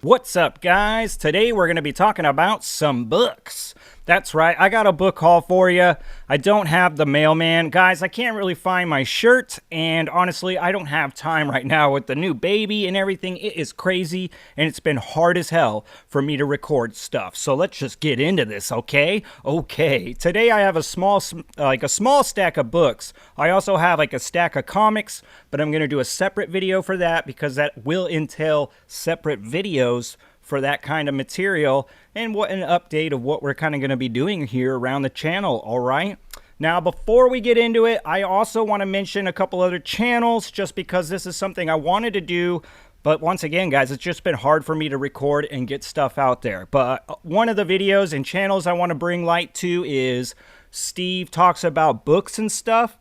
What's up, guys? Today we're going to be talking about some books. That's right, I got a book haul for you. I don't have the mailman. Guys, I can't really find my shirt, and honestly, I don't have time right now with the new baby and everything. It is crazy, and it's been hard as hell for me to record stuff. So let's just get into this, okay? Okay, today I have a small stack of books. I also have like a stack of comics, but I'm going to do a separate video for that because that will entail separate videos for that kind of material, and what an update of what we're kind of going to be doing here around the channel. All right, now before we get into it, I also want to mention a couple other channels just because this is something I wanted to do, but once again, guys, it's just been hard for me to record and get stuff out there. But one of the videos and channels I want to bring light to is Steve Talks About Books and Stuff.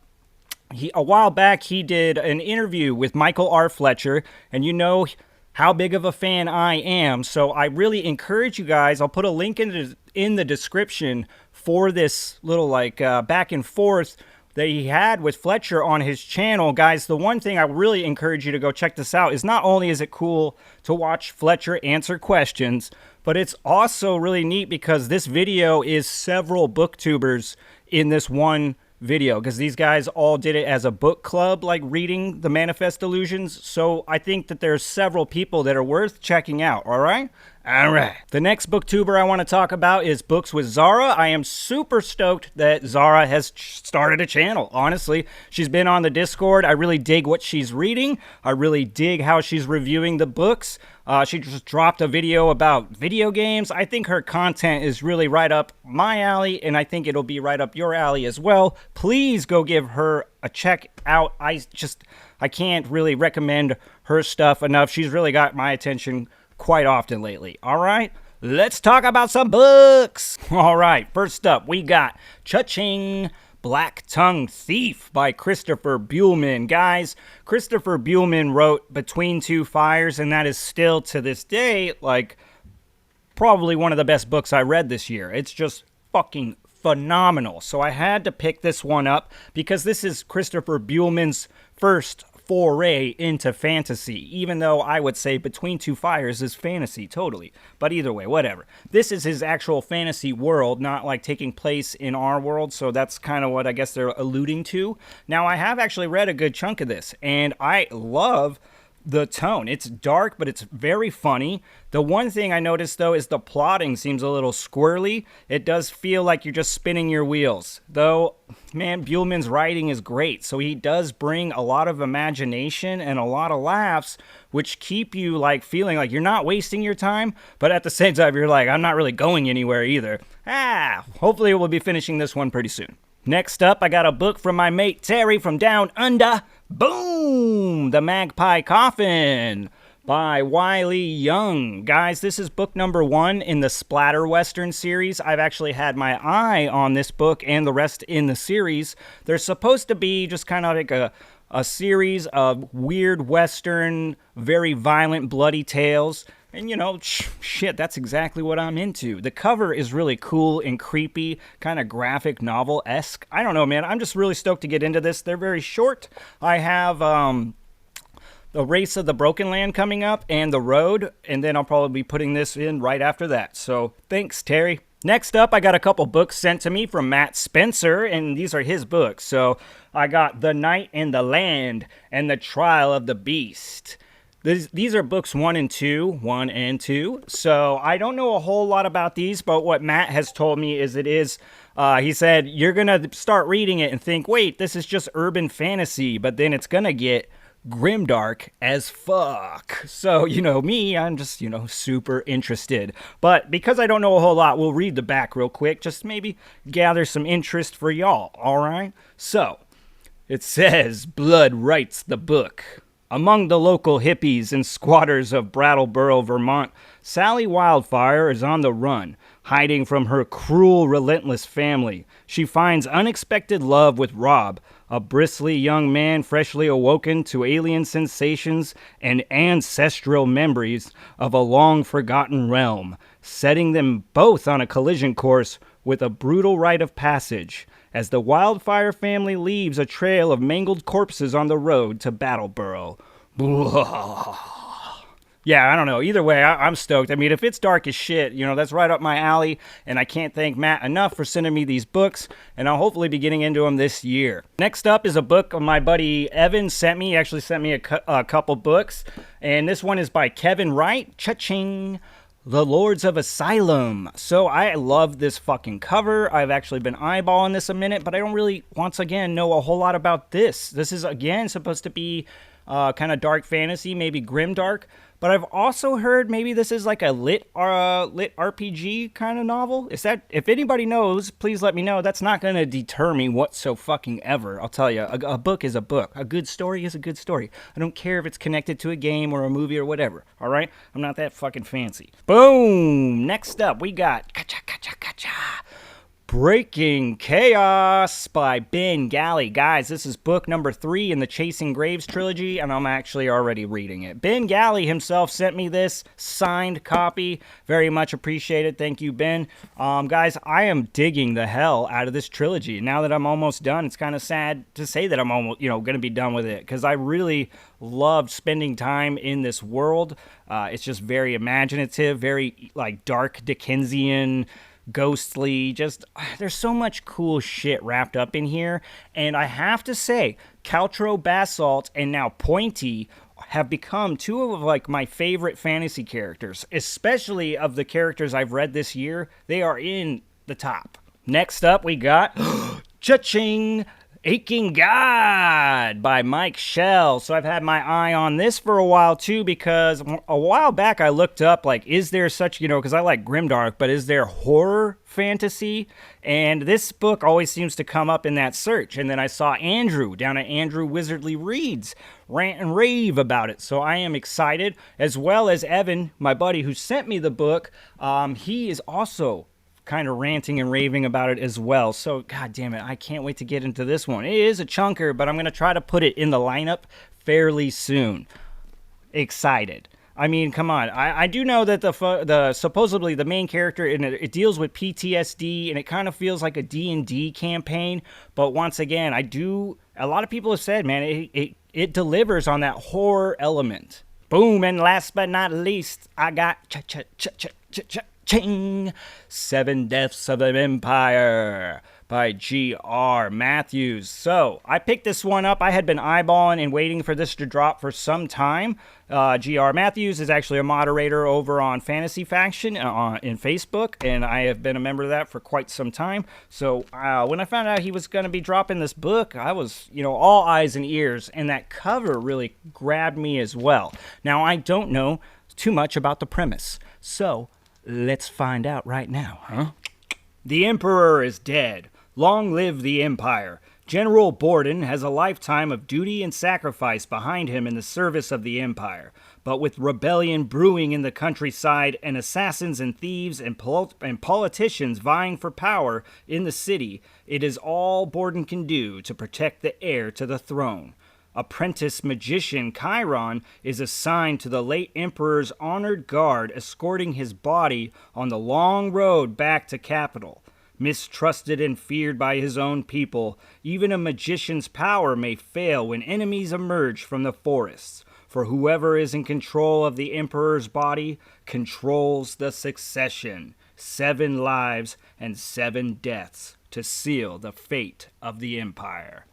A while back, he did an interview with Michael R. Fletcher, and you know how big of a fan I am, so I really encourage you guys. I'll put a link in the description for this little back and forth that he had with Fletcher on his channel. Guys, the one thing I really encourage you to go check this out is not only is it cool to watch Fletcher answer questions, but it's also really neat because this video is several booktubers in this one video, because these guys all did it as a book club, like reading the Manifest Illusions. So I think that there's several people that are worth checking out. All right. The next booktuber I want to talk about is Books with Zara. I am super stoked that Zara has started a channel. Honestly, she's been on the Discord. I really dig what she's reading. I really dig how she's reviewing the books. She just dropped a video about video games. I think her content is really right up my alley, and I think it'll be right up your alley as well. Please go give her a check out. I can't really recommend her stuff enough. She's really got my attention quite often lately. All right, let's talk about some books. All right, first up, we got Cha-Ching, Black Tongue Thief by Christopher Buehlman. Guys, Christopher Buehlman wrote Between Two Fires, and that is still to this day like probably one of the best books I read this year. It's just fucking phenomenal. So I had to pick this one up because this is Christopher Buehlman's first foray into fantasy, even though I would say Between Two Fires is fantasy totally. But either way, whatever. This is his actual fantasy world, not like taking place in our world, so that's kind of what I guess they're alluding to. Now, I have actually read a good chunk of this, and I love the tone. It's dark, but it's very funny. The one thing I noticed, though, is the plotting seems a little squirrely. It does feel like you're just spinning your wheels. Though, man, Buehlman's writing is great, so he does bring a lot of imagination and a lot of laughs, which keep you, like, feeling like you're not wasting your time, but at the same time, you're like, I'm not really going anywhere either. Hopefully we'll be finishing this one pretty soon. Next up, I got a book from my mate Terry from Down Under. Boom! The Magpie Coffin by Wiley Young. Guys, this is book number 1 in the Splatter Western series. I've actually had my eye on this book and the rest in the series. They're supposed to be just kind of like a series of weird Western, very violent, bloody tales. And, you know, shit, that's exactly what I'm into. The cover is really cool and creepy, kind of graphic novel-esque. I don't know, man. I'm just really stoked to get into this. They're very short. I have The Race of the Broken Land coming up and The Road, and then I'll probably be putting this in right after that. So thanks, Terry. Next up, I got a couple books sent to me from Matt Spencer, and these are his books. So I got The Night and the Land and The Trial of the Beast. These are books 1 and 2. So I don't know a whole lot about these, but what Matt has told me is he said, you're going to start reading it and think, wait, this is just urban fantasy, but then it's going to get grimdark as fuck. So, you know, me, I'm just, super interested. But because I don't know a whole lot, we'll read the back real quick, just maybe gather some interest for y'all, all right? So, it says, Blood writes the book. Among the local hippies and squatters of Brattleboro, Vermont, Sally Wildfire is on the run, hiding from her cruel, relentless family. She finds unexpected love with Rob, a bristly young man freshly awoken to alien sensations and ancestral memories of a long-forgotten realm, setting them both on a collision course with a brutal rite of passage, as the Wildfire family leaves a trail of mangled corpses on the road to Battleboro. Yeah, I don't know. Either way, I'm stoked. I mean, if it's dark as shit, that's right up my alley. And I can't thank Matt enough for sending me these books. And I'll hopefully be getting into them this year. Next up is a book my buddy Evan sent me. He actually sent me a couple books. And this one is by Kevin Wright. Cha-ching. The Lords of Asylum. So I love this fucking cover. I've actually been eyeballing this a minute, but I don't really, once again, know a whole lot about this. This is, again, supposed to be kind of dark fantasy, maybe grimdark. But I've also heard maybe this is like a lit RPG kind of novel. Is that, if anybody knows, please let me know. That's not going to deter me whatsoever. I'll tell you, a book is a book. A good story is a good story. I don't care if it's connected to a game or a movie or whatever. All right? I'm not that fucking fancy. Boom! Next up, we got Breaking Chaos by Ben Galley. Guys, this is book number 3 in the Chasing Graves trilogy, and I'm actually already reading it. Ben Galley himself sent me this signed copy. Very much appreciated. Thank you, Ben. Guys, I am digging the hell out of this trilogy. Now that I'm almost done, it's kind of sad to say that I'm almost, going to be done with it, because I really loved spending time in this world. It's just very imaginative, very, dark Dickensian, ghostly, just there's so much cool shit wrapped up in here. And I have to say, Caltro Basalt and now Pointy have become two of my favorite fantasy characters, especially of the characters I've read this year. They are in the top. Next up, we got Cha-ching! Aching God by Mike Shel. So I've had my eye on this for a while too, because a while back I looked up, is there such, because I like grimdark, but is there horror fantasy? And this book always seems to come up in that search. And then I saw Andrew down at Andrew Wizardly Reads rant and rave about it. So I am excited, as well as Evan, my buddy who sent me the book. He is also kind of ranting and raving about it as well. So, god damn it, I can't wait to get into this one. It is a chunker, but I'm going to try to put it in the lineup fairly soon. Excited. I mean, come on. I do know that the supposedly the main character, and it deals with PTSD, and it kind of feels like a D&D campaign. But once again, a lot of people have said, man, it delivers on that horror element. Boom, and last but not least, I got Ching! 7 Deaths of an Empire by G.R. Matthews. So, I picked this one up. I had been eyeballing and waiting for this to drop for some time. G.R. Matthews is actually a moderator over on Fantasy Faction in Facebook, and I have been a member of that for quite some time. So, when I found out he was going to be dropping this book, I was, all eyes and ears, and that cover really grabbed me as well. Now, I don't know too much about the premise, so let's find out right now, huh? The Emperor is dead. Long live the Empire. General Borden has a lifetime of duty and sacrifice behind him in the service of the Empire. But with rebellion brewing in the countryside and assassins and thieves and politicians vying for power in the city, it is all Borden can do to protect the heir to the throne. Apprentice magician Chiron is assigned to the late emperor's honored guard, escorting his body on the long road back to capital. Mistrusted and feared by his own people, even a magician's power may fail when enemies emerge from the forests. For whoever is in control of the emperor's body controls the succession. 7 lives and 7 deaths to seal the fate of the empire.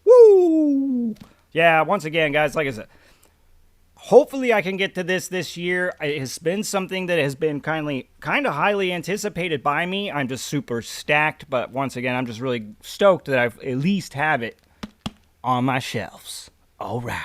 Woo! Yeah, once again, guys, like I said, hopefully I can get to this year. It has been something that has been kind of highly anticipated by me. I'm just super stacked, but once again, I'm just really stoked that I've at least have it on my shelves. All right.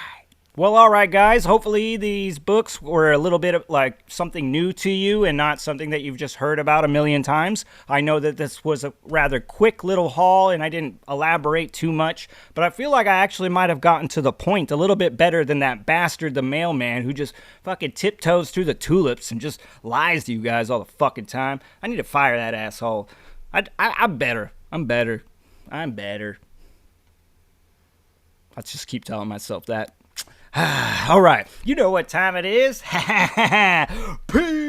Well, all right, guys. Hopefully these books were a little bit of something new to you and not something that you've just heard about a million times. I know that this was a rather quick little haul and I didn't elaborate too much, but I feel like I actually might have gotten to the point a little bit better than that bastard, the mailman, who just fucking tiptoes through the tulips and just lies to you guys all the fucking time. I need to fire that asshole. I'm better. I'm better. Let's just keep telling myself that. All right, you know what time it is. Peace.